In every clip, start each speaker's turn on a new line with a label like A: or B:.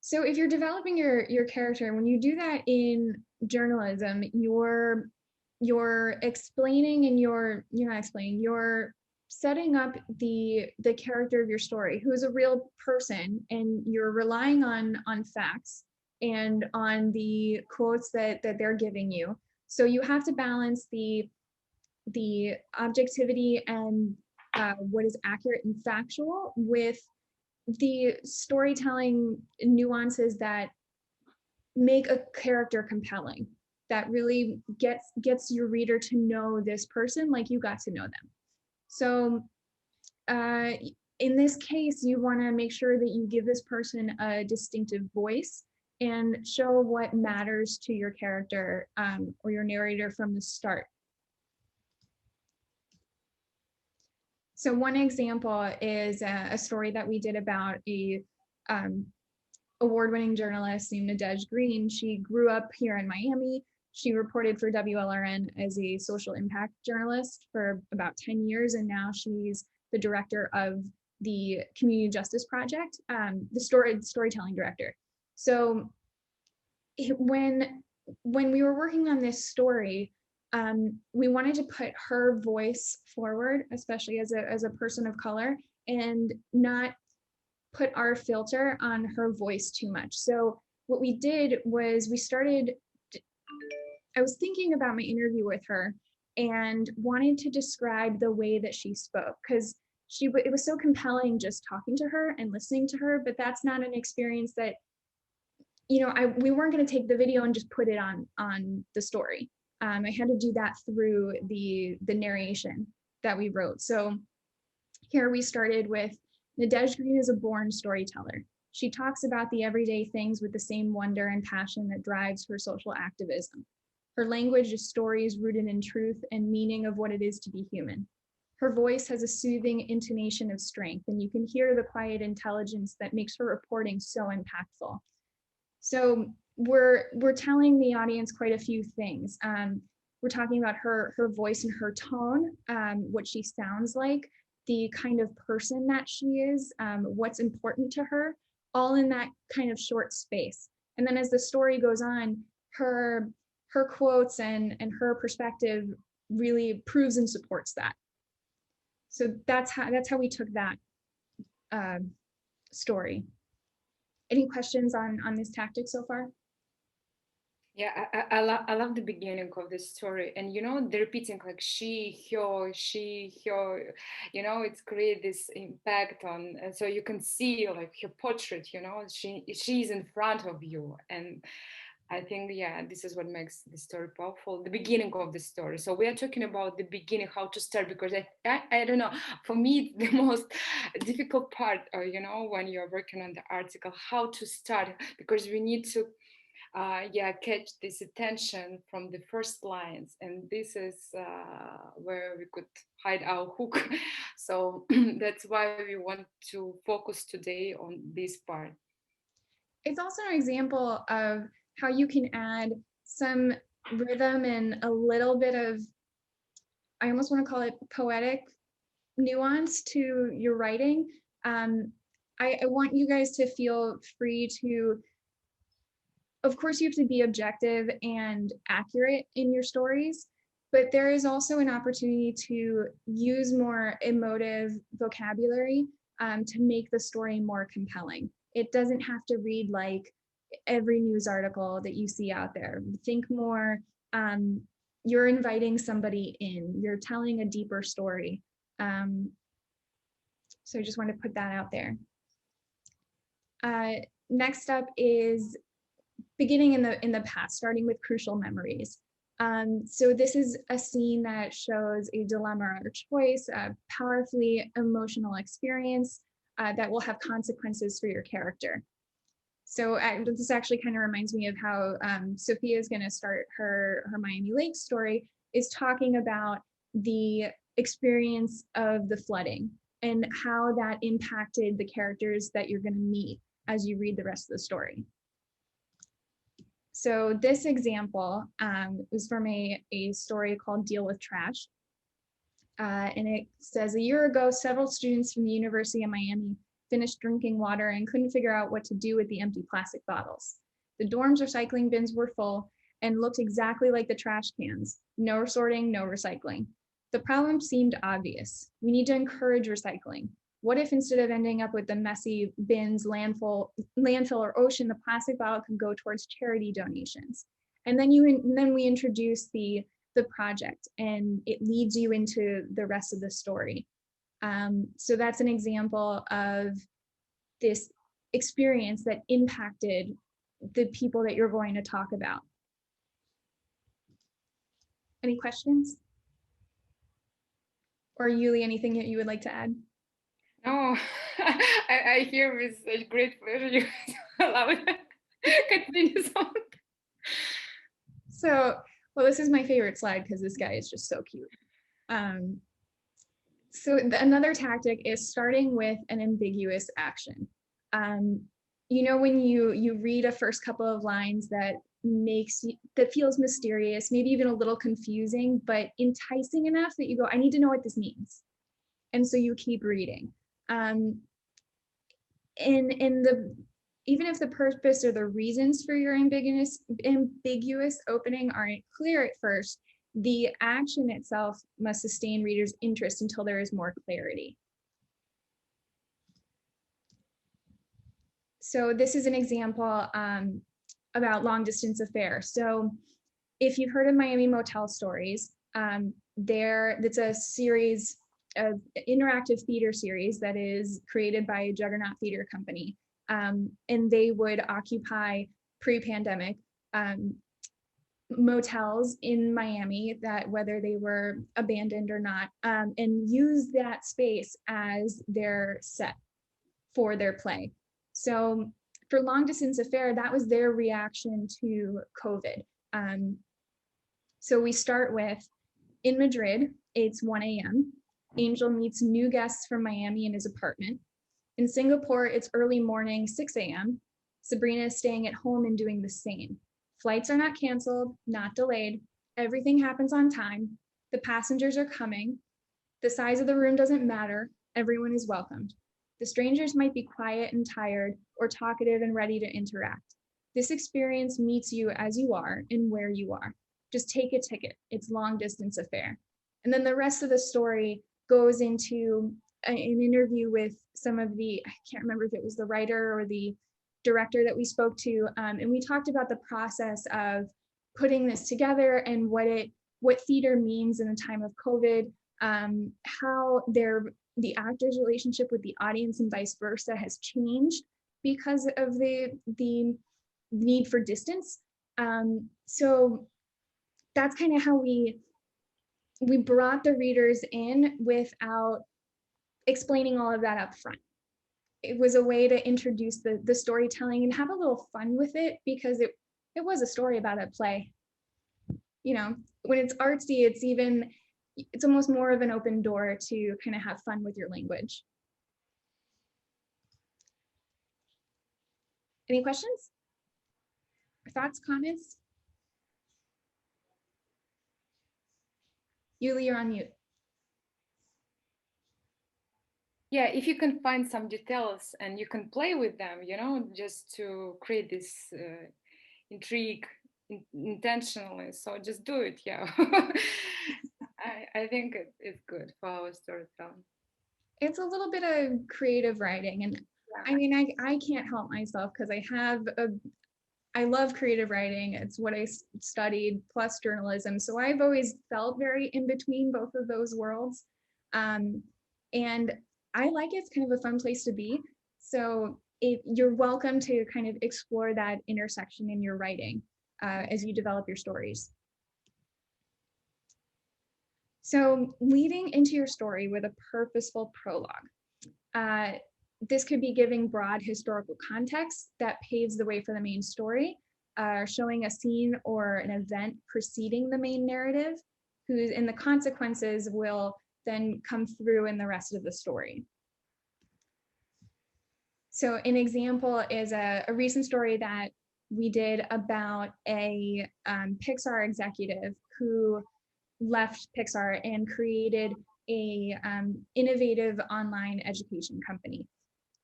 A: So if you're developing your character, when you do that in journalism, you're explaining and you're not explaining, you're setting up the character of your story, who is a real person, and you're relying on facts and on the quotes that they're giving you. So you have to balance the objectivity and what is accurate and factual with the storytelling nuances that make a character compelling, that really gets your reader to know this person like you got to know them. So in this case, you want to make sure that you give this person a distinctive voice and show what matters to your character or your narrator from the start. So one example is a story that we did about a award-winning journalist named Nadege Green. She grew up here in Miami. She reported for WLRN as a social impact journalist for about 10 years, and now she's the director of the Community Justice Project, the storytelling director. So when we were working on this story, we wanted to put her voice forward, especially as a person of color, and not put our filter on her voice too much. So what we did was I was thinking about my interview with her and wanted to describe the way that she spoke, because it was so compelling just talking to her and listening to her, but that's not an experience that, we weren't going to take the video and just put it on the story. I had to do that through the narration that we wrote. So here we started with, Nadege Green is a born storyteller. She talks about the everyday things with the same wonder and passion that drives her social activism. Her language is stories rooted in truth and meaning of what it is to be human. Her voice has a soothing intonation of strength, and you can hear the quiet intelligence that makes her reporting so impactful. So we're telling the audience quite a few things. We're talking about her voice and her tone, what she sounds like, the kind of person that she is, what's important to her, all in that kind of short space. And then as the story goes on, her quotes and her perspective really proves and supports that. So that's how we took that story. Any questions on this tactic so far?
B: Yeah, I love the beginning of the story, and the repeating, like she, her, it's create this impact on, and so you can see like her portrait, she's in front of you, and I think, yeah, this is what makes the story powerful, the beginning of the story. So we are talking about the beginning, how to start, because I don't know, for me, the most difficult part, when you're working on the article, how to start, because we need to catch this attention from the first lines, and this is where we could hide our hook. So that's why we want to focus today on this part.
A: It's also an example of how you can add some rhythm and a little bit of, I almost want to call it poetic nuance to your writing. I want you guys to feel free to, of course, you have to be objective and accurate in your stories, but there is also an opportunity to use more emotive vocabulary to make the story more compelling. It doesn't have to read like every news article that you see out there. Think more, you're inviting somebody in, you're telling a deeper story. So I just want to put that out there. Next up is beginning in the past, starting with crucial memories. So this is a scene that shows a dilemma or choice, a powerfully emotional experience that will have consequences for your character. So this actually kind of reminds me of how Sophia is going to start her Miami Lakes story, is talking about the experience of the flooding and how that impacted the characters that you're going to meet as you read the rest of the story. So this example was from a story called Deal with Trash. And it says, a year ago, several students from the University of Miami finished drinking water and couldn't figure out what to do with the empty plastic bottles. The dorm's recycling bins were full and looked exactly like the trash cans. No sorting, no recycling. The problem seemed obvious. We need to encourage recycling. What if instead of ending up with the messy bins, landfill, or ocean, the plastic bottle could go towards charity donations? And then we introduce the project, and it leads you into the rest of the story. So that's an example of this experience that impacted the people that you're going to talk about. Any questions? Or Yuli, anything that you would like to add?
B: No, I hear with such great pleasure. You allow it. Continue on.
A: So, well, this is my favorite slide because this guy is just so cute. So another tactic is starting with an ambiguous action. You know, when you read a first couple of lines that feels mysterious, maybe even a little confusing, but enticing enough that you go, I need to know what this means. And so you keep reading. Even if the purpose or the reasons for your ambiguous opening aren't clear at first, the action itself must sustain readers' interest until there is more clarity. So this is an example about long distance affair. So if you've heard of Miami Motel Stories, that's a series of interactive theater series that is created by a Juggernaut Theater Company. And they would occupy pre-pandemic motels in Miami, that whether they were abandoned or not, and use that space as their set for their play. So for Long Distance Affair, that was their reaction to COVID. So we start with, in Madrid, it's 1 a.m. Angel meets new guests from Miami in his apartment. In Singapore, it's early morning, 6 a.m. Sabrina is staying at home and doing the same. Flights are not canceled, not delayed. Everything happens on time. The passengers are coming. The size of the room doesn't matter. Everyone is welcomed. The strangers might be quiet and tired, or talkative and ready to interact. This experience meets you as you are and where you are. Just take a ticket. It's Long Distance Affair. And then the rest of the story goes into an interview with some of I can't remember if it was the writer or the director that we spoke to, and we talked about the process of putting this together and what theater means in the time of COVID, how the actor's relationship with the audience and vice versa has changed because of the need for distance. So that's kind of how we brought the readers in without explaining all of that up front. It was a way to introduce the storytelling and have a little fun with it, because it was a story about a play. You know, when it's artsy, it's almost more of an open door to kind of have fun with your language. Any questions? Thoughts, comments? Yuli, you're on mute.
B: Yeah, if you can find some details and you can play with them, you know, just to create this intrigue intentionally. So just do it, yeah. I think it's good for our storytelling.
A: It's a little bit of creative writing, and yeah. I mean, I can't help myself because I love creative writing. It's what I studied, plus journalism. So I've always felt very in between both of those worlds. And I like it. It's kind of a fun place to be. So you're welcome to kind of explore that intersection in your writing as you develop your stories. So leading into your story with a purposeful prologue. This could be giving broad historical context that paves the way for the main story, showing a scene or an event preceding the main narrative, and the consequences will then come through in the rest of the story. So an example is a recent story that we did about a Pixar executive who left Pixar and created a innovative online education company.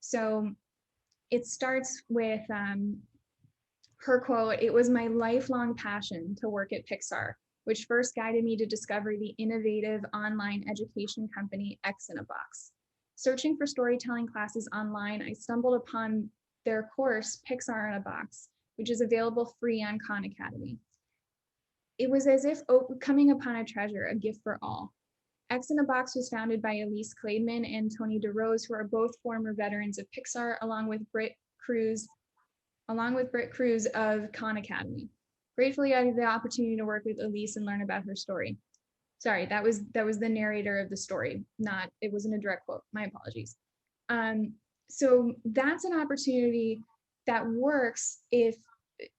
A: So it starts with her quote, "It was my lifelong passion to work at Pixar, which first guided me to discover the innovative online education company X in a Box. Searching for storytelling classes online, I stumbled upon their course, Pixar in a Box, which is available free on Khan Academy. It was as if coming upon a treasure, a gift for all. X in a Box was founded by Elise Clademan and Tony DeRose, who are both former veterans of Pixar, along with Britt Cruz of Khan Academy. Gratefully, I had the opportunity to work with Elise and learn about her story." Sorry, that was the narrator of the story, it wasn't a direct quote. My apologies. So that's an opportunity that works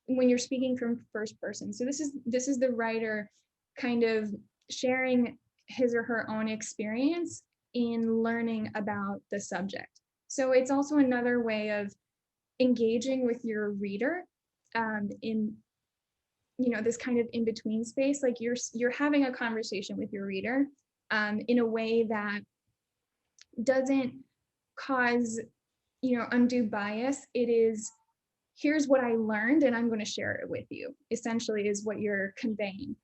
A: when you're speaking from first person. So this is the writer kind of sharing his or her own experience in learning about the subject. So it's also another way of engaging with your reader in this kind of in-between space. Like you're having a conversation with your reader in a way that doesn't cause undue bias. It is, here's what I learned and I'm going to share it with you, essentially, is what you're conveying.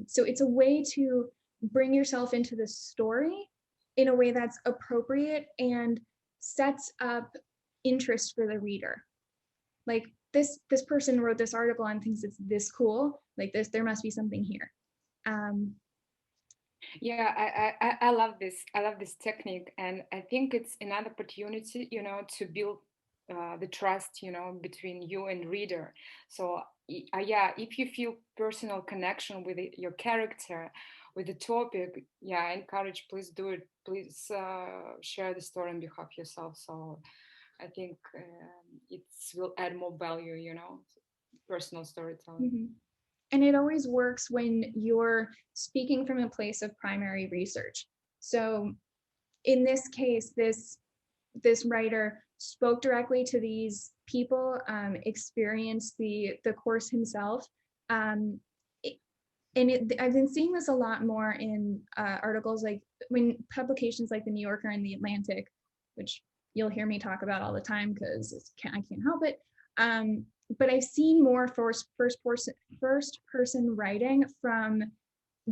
A: So it's a way to bring yourself into the story in a way that's appropriate and sets up interest for the reader. Like this person wrote this article and thinks it's this cool, like there must be something here.
B: Yeah, I love this. I love this technique, and I think it's another opportunity, to build the trust, between you and reader. So yeah, if you feel personal connection with your character, with the topic, yeah, I encourage, please do it. Please share the story on behalf of yourself. So I think it will add more value, personal storytelling.
A: Mm-hmm. And it always works when you're speaking from a place of primary research. So in this case, this writer spoke directly to these people, experienced the course himself. I've been seeing this a lot more in articles, like when publications like the New Yorker and the Atlantic, which you'll hear me talk about all the time because I can't help it. But I've seen more first person writing from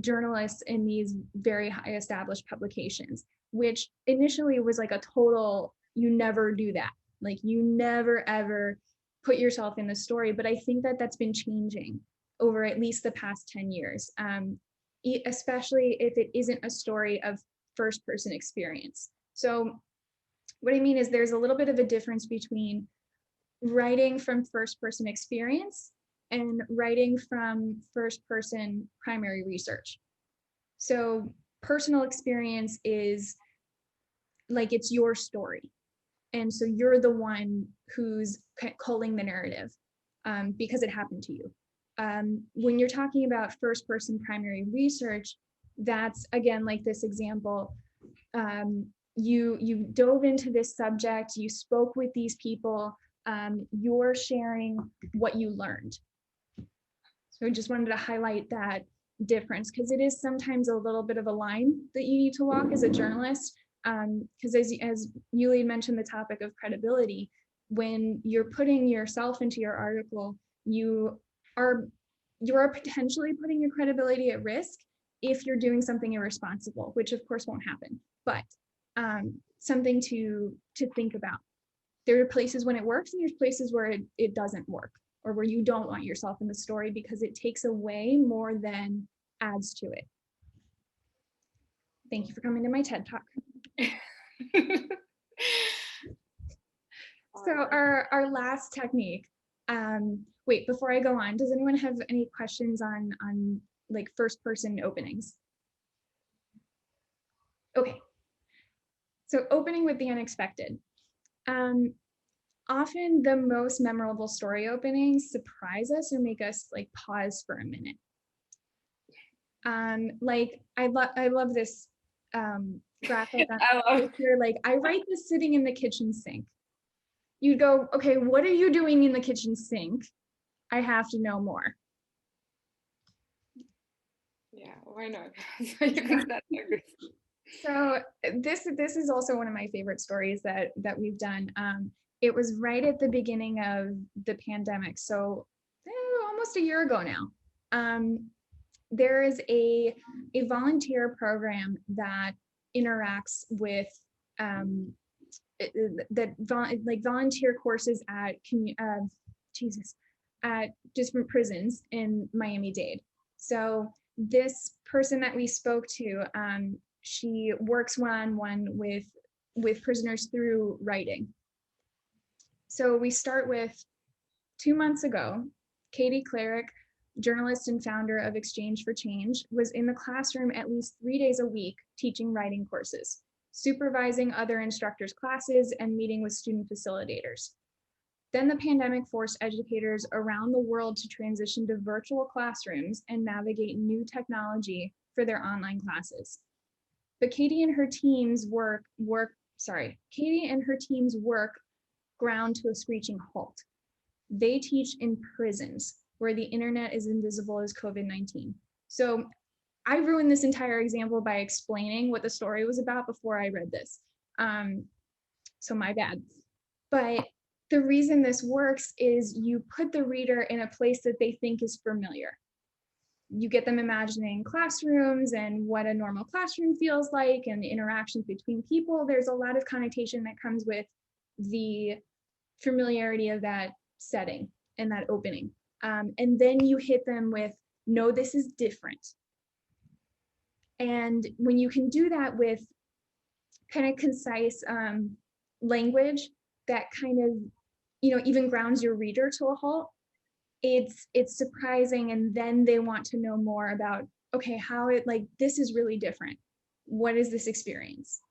A: journalists in these very high established publications, which initially was like a total, you never do that. Like you never ever put yourself in the story. But I think that that's been changing over at least the past 10 years, especially if it isn't a story of first person experience. So what I mean is there's a little bit of a difference between writing from first person experience and writing from first person primary research. So personal experience is like, it's your story. And so you're the one who's culling the narrative because it happened to you. When you're talking about first person primary research, that's again, like this example, you dove into this subject, you spoke with these people, you're sharing what you learned. So I just wanted to highlight that difference, because it is sometimes a little bit of a line that you need to walk as a journalist, because as Yuli mentioned, the topic of credibility, when you're putting yourself into your article, you are potentially putting your credibility at risk if you're doing something irresponsible, which of course won't happen, but something to think about. There are places when it works and there's places where it doesn't work, or where you don't want yourself in the story because it takes away more than adds to it. Thank you for coming to my TED Talk. So our last technique, wait, before I go on, does anyone have any questions on like first person openings? Okay. So opening with the unexpected. Often the most memorable story openings surprise us or make us like pause for a minute. Like I love this graphic here. Like, I write this sitting in the kitchen sink. You'd go, okay, what are you doing in the kitchen sink? I have to know more.
B: Yeah, why not? So you can start like this.
A: So this is also one of my favorite stories that we've done. It was right at the beginning of the pandemic, so almost a year ago now. There is a volunteer program that interacts with like volunteer courses at Jesus at different prisons in Miami-Dade. So this person that we spoke to, she works one-on-one with prisoners through writing. So we start with 2 months ago. Katie Cleric, journalist and founder of Exchange for Change, was in the classroom at least 3 days a week teaching writing courses, supervising other instructors' classes, and meeting with student facilitators. Then the pandemic forced educators around the world to transition to virtual classrooms and navigate new technology for their online classes. But Katie and her team's work ground to a screeching halt. They teach in prisons where the internet is invisible as COVID-19. So I ruined this entire example by explaining what the story was about before I read this. So my bad. But the reason this works is you put the reader in a place that they think is familiar. You get them imagining classrooms and what a normal classroom feels like and the interactions between people. There's a lot of connotation that comes with the familiarity of that setting and that opening. And then you hit them with, no, this is different. And when you can do that with kind of concise language that kind of, even grounds your reader to a halt, it's surprising. And then they want to know more about, okay, how it, like, this is really different. What is this experience?